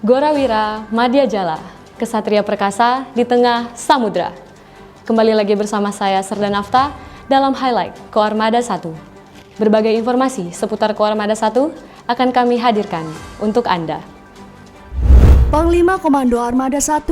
Gorawira Madya Jala, kesatria perkasa di tengah samudra. Kembali lagi bersama saya Serda Nafta dalam Highlight Koarmada 1. Berbagai informasi seputar Koarmada 1 akan kami hadirkan untuk Anda. Panglima Komando Armada 1,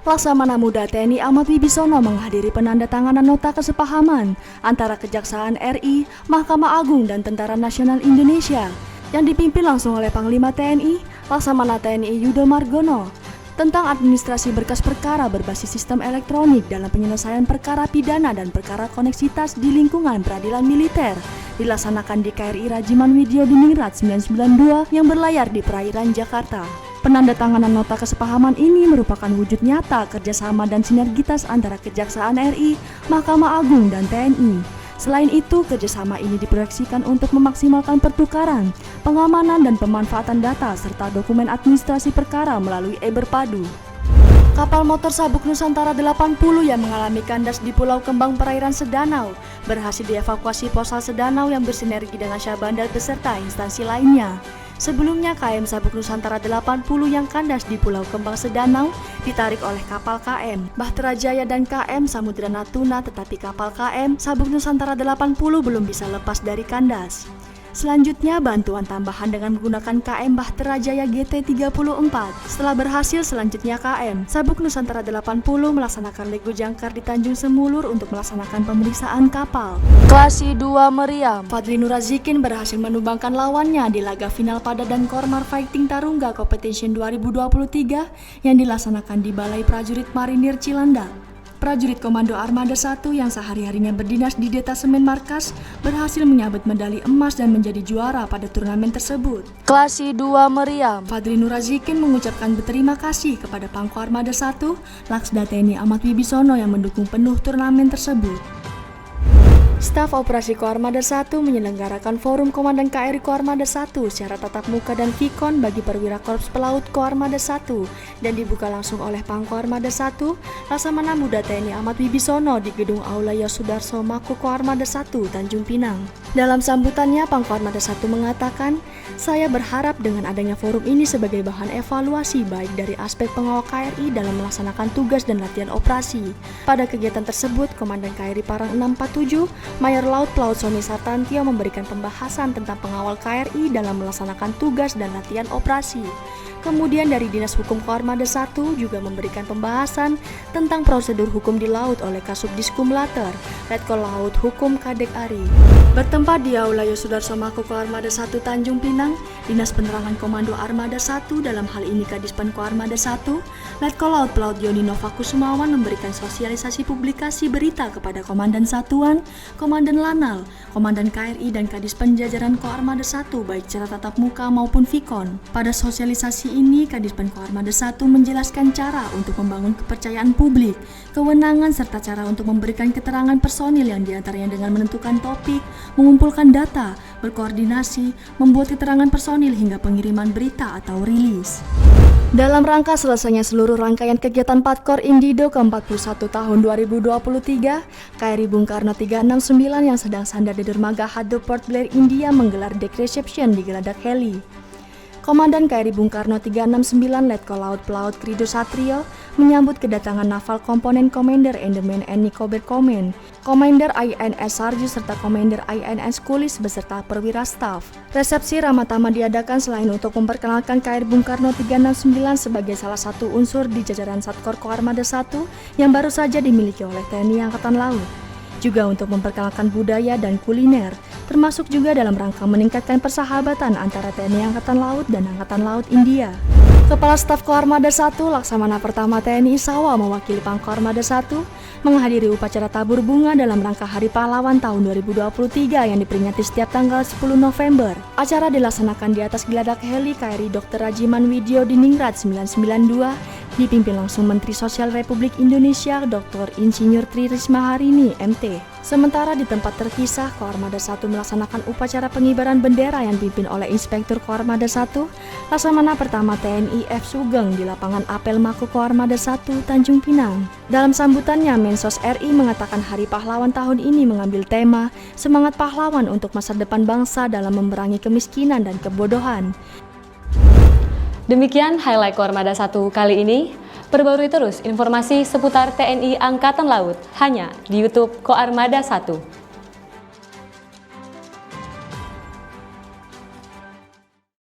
Laksamana Muda TNI Ahmad Wibisono menghadiri penandatanganan nota kesepahaman antara Kejaksaan RI, Mahkamah Agung dan Tentara Nasional Indonesia yang dipimpin langsung oleh Panglima TNI, Laksamana TNI Yudo Margono tentang administrasi berkas perkara berbasis sistem elektronik dalam penyelesaian perkara pidana dan perkara koneksitas di lingkungan peradilan militer dilaksanakan di KRI Rajiman Widyodiningrat 992 yang berlayar di perairan Jakarta. Penandatanganan nota kesepahaman ini merupakan wujud nyata kerjasama dan sinergitas antara Kejaksaan RI, Mahkamah Agung, dan TNI. Selain itu, kerjasama ini diproyeksikan untuk memaksimalkan pertukaran, pengamanan, dan pemanfaatan data serta dokumen administrasi perkara melalui e-Berpadu. Kapal motor Sabuk Nusantara 80 yang mengalami kandas di Pulau Kembang perairan Sedanau berhasil dievakuasi Posal Sedanau yang bersinergi dengan Syah Bandar beserta instansi lainnya. Sebelumnya KM Sabuk Nusantara 80 yang kandas di Pulau Kembang Sedanau ditarik oleh kapal KM Bahtera Jaya dan KM Samudra Natuna, tetapi kapal KM Sabuk Nusantara 80 belum bisa lepas dari kandas. Selanjutnya, bantuan tambahan dengan menggunakan KM Bahtera Jaya GT34. Setelah berhasil, selanjutnya KM Sabuk Nusantara 80 melaksanakan lego jangkar di Tanjung Semulur untuk melaksanakan pemeriksaan kapal. Klasi 2 meriam, Fadli Nurazikin berhasil menumbangkan lawannya di laga final pada dan Kormar Fighting Tarungga Competition 2023 yang dilaksanakan di Balai Prajurit Marinir Cilandak. Prajurit Komando Armada 1 yang sehari-harinya berdinas di Detasemen Markas berhasil menyabet medali emas dan menjadi juara pada turnamen tersebut. Klasi 2 meriam, Fadli Nurazikin mengucapkan berterima kasih kepada Pangko Armada 1, Laksda TNI Ahmad Wibisono yang mendukung penuh turnamen tersebut. Staf Operasi Koarmada 1 menyelenggarakan Forum Komandan KRI Koarmada 1 secara tatap muka dan vikon bagi perwira Korps Pelaut Koarmada 1 dan dibuka langsung oleh Pangko Armada 1, Laksamana Muda TNI Ahmad Wibisono di Gedung Aula Yosudarso Mako Koarmada 1, Tanjung Pinang. Dalam sambutannya, Pangko Armada 1 mengatakan, "Saya berharap dengan adanya forum ini sebagai bahan evaluasi baik dari aspek pengawal KRI dalam melaksanakan tugas dan latihan operasi. Pada kegiatan tersebut, Komandan KRI Parang 647, Mayor Laut Pelaut Sony Sartantio memberikan pembahasan tentang pengawal KRI dalam melaksanakan tugas dan latihan operasi. Kemudian dari Dinas Hukum Koarmada 1 juga memberikan pembahasan tentang prosedur hukum di laut oleh Kasubdiskum Later, Letkol Laut Hukum Kadek Ari. Bertempat di Aula Yosudarso Mako Koarmada 1 Tanjung Pinang, Dinas Penerangan Komando Armada 1 dalam hal ini Kadispen Koarmada 1, Letkol Laut Pelaut Yoni Nova Kusumawan memberikan sosialisasi publikasi berita kepada Komandan Satuan, Komandan Lanal, Komandan KRI dan Kadispen jajaran Koarmada 1 baik secara tatap muka maupun vikon. Pada sosialisasi ini, Kadispen Koarmada 1 menjelaskan cara untuk membangun kepercayaan publik, kewenangan serta cara untuk memberikan keterangan personil yang diantaranya dengan menentukan topik, mengumpulkan data, berkoordinasi, membuat keterangan personil hingga pengiriman berita atau rilis. Dalam rangka selesainya seluruh rangkaian kegiatan Patkor Indido ke-41 tahun 2023, KRI Bung Karno 369 yang sedang sandar di dermaga Hado Port Blair, India menggelar deck reception di Geladak Heli. Komandan KRI Bung Karno 369 Letkol Laut Pelaut Krido Satrio menyambut kedatangan Naval Komponen Commander Endemen N. Nicobar Komen, Komander INS Sarju serta Komander INS Kulis beserta perwira staf. Resepsi ramah tamah diadakan selain untuk memperkenalkan KRI Bung Karno 369 sebagai salah satu unsur di jajaran Satkor Koarmada 1 yang baru saja dimiliki oleh TNI Angkatan Laut. Juga untuk memperkenalkan budaya dan kuliner, termasuk juga dalam rangka meningkatkan persahabatan antara TNI Angkatan Laut dan Angkatan Laut India. Kepala Staf Koarmada 1 Laksamana Pertama TNI Sawa mewakili Pangko Armada 1 menghadiri upacara tabur bunga dalam rangka Hari Pahlawan tahun 2023 yang diperingati setiap tanggal 10 November. Acara dilaksanakan di atas Geladak Heli KRI Dr. Rajiman Widyodiningrat 992 dipimpin langsung Menteri Sosial Republik Indonesia Dr. Insinyur Tri Risma Harini MT. Sementara di tempat terpisah, Koarmada 1 melaksanakan upacara pengibaran bendera yang dipimpin oleh Inspektur Koarmada 1, Laksamana Pertama TNI F. Sugeng di lapangan apel Mako Koarmada 1, Tanjung Pinang. Dalam sambutannya, Mensos RI mengatakan Hari Pahlawan tahun ini mengambil tema Semangat Pahlawan untuk Masa Depan Bangsa dalam Memerangi Kemiskinan dan Kebodohan. Demikian highlight Koarmada 1 kali ini. Perbarui terus informasi seputar TNI Angkatan Laut hanya di YouTube Koarmada 1.